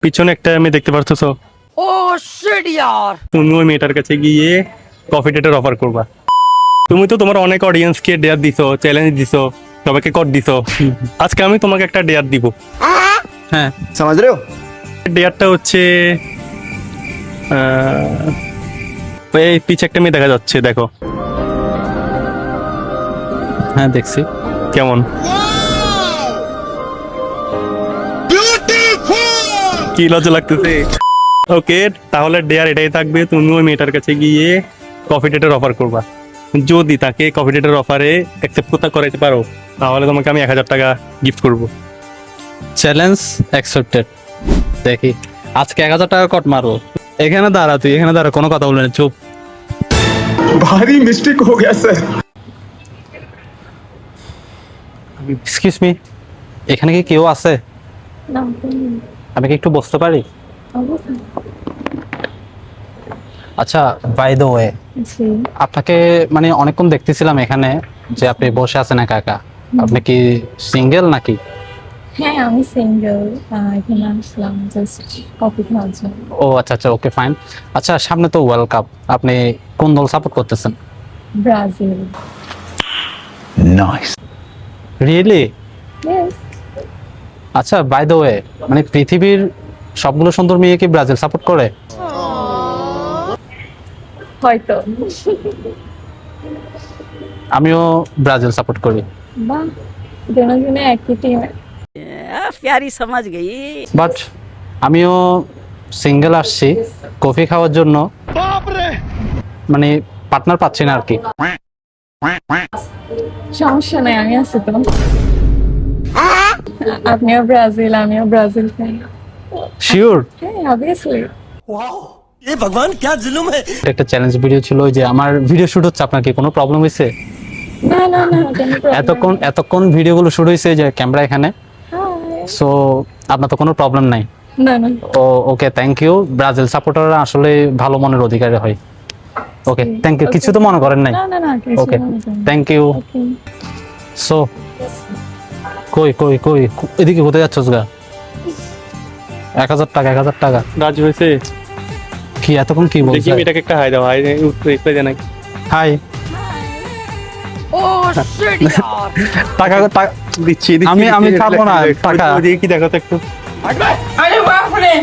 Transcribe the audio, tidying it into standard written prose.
পিছনে একটা মেয়ে দেখতে পারতেছো? ও শিট यार তুমি ওই মেয়েটার কাছে গিয়ে কফি ডেটের অফার করবা। তুমি তো তোমার অনেক অডিয়েন্সকে ডেয়ার দিছো, চ্যালেঞ্জ দিছো, সবাইকে কর দিছো। আজকে আমি তোমাকে একটা ডেয়ার দিব। হ্যাঁ समझ रहे हो? ডেয়ারটা হচ্ছে এই পিছে একটা মেয়ে দেখা যাচ্ছে, দেখো হ্যাঁ দেখছি। কেমন, কি লজ্জা লাগতেছে? ওকে, তাহলে ডেয়ার এটাই থাকবে, তুমি ওই মেয়েটার কাছে গিয়ে কফি ডেটের অফার করবা। যদি তাকে কফি ডেটের অফারে অ্যাকসেপ্ট করাইতে পারো, তাহলে তোমাকে আমি 1000 টাকা গিফট করব। Challenge accepted. দেখি আজকে 1000 টাকা কট মারো। এখানে দাঁড়া, তুই এখানে দাঁড়া, কোনো কথা বলে না, চুপ। भारी मिस्टेक हो गया सर। এক্সকিউজ মি, এখানে কি কেউ আছে? না, আমি কি একটু বসতে পারি? অবশ্যই। আচ্ছা, বাই দ্য ওয়ে, জি, আপনাকে মানে অনেকক্ষণ দেখতেছিলাম এখানে যে আপনি বসে আছেন একা একা। আপনি কি সিঙ্গেল নাকি? হ্যাঁ আমি সিঙ্গেল, এখানে আসলাম জাস্ট কফি খাওয়ার জন্য। ও আচ্ছা আচ্ছা, ওকে ফাইন। আচ্ছা, সামনে তো ওয়ার্ল্ড কাপ, আপনি কোন দল সাপোর্ট করতেছেন? ব্রাজিল। नाइस। রিয়েলি? ইয়েস। আচ্ছা, বাই দ্য ওয়ে, মানে পৃথিবীর সবগুলো সুন্দর মেয়ে কি ব্রাজিল সাপোর্ট করে? হয়তো। আমিও ব্রাজিল সাপোর্ট করি, বাহ, দুজনে একই টিমে। प्यारी समझ गई বাট আমিও সিঙ্গেল আসছি কফি খাওয়ার জন্য, মানে পার্টনার পাচ্ছি না আর কি। সমস্যা নাই, আমি আছি তো। আপনিও ব্রাজিল, আমিও ব্রাজিল ফ্যান। শিওর? হ্যাঁ অবভিয়াসলি। ये भगवान क्या जुल्म है একটা চ্যালেঞ্জ ভিডিও ছিল, ওই যে আমার ভিডিও শুট হচ্ছে, আপনার কি কোনো প্রবলেম হয়েছে? না না না, কোনো প্রবলেম। এতক্ষণ ভিডিওগুলো শুট হয়েছে যে ক্যামেরা এখানে, সো আপনার তো কোনো প্রবলেম নাই? না না। ও ওকে, থ্যাংক ইউ। ব্রাজিল সাপোর্টাররা আসলে ভালো মনের অধিকারী হয়। ওকে, থ্যাংক ইউ। কিছু তো মনে করেন নাই? না না না, কিছু ওকে, মনে করেন না। Thank you. Okay. সো কই কই কই এদিকে কোথায় যাচ্ছস গা? 1000 টাকা, 1000 টাকা। রাজি হয়েছে? কি এতক্ষণ কি দেখি বলছিস? মেয়েটাকে একটা হাই দাও, হাই রিপ্লাই দেয় নাকি? হাই। ओ शिट यार টাকা দিচ্ছি আমি খাবো না টাকা। ওদিকে কি দেখো তো একটু। अरे बाप रे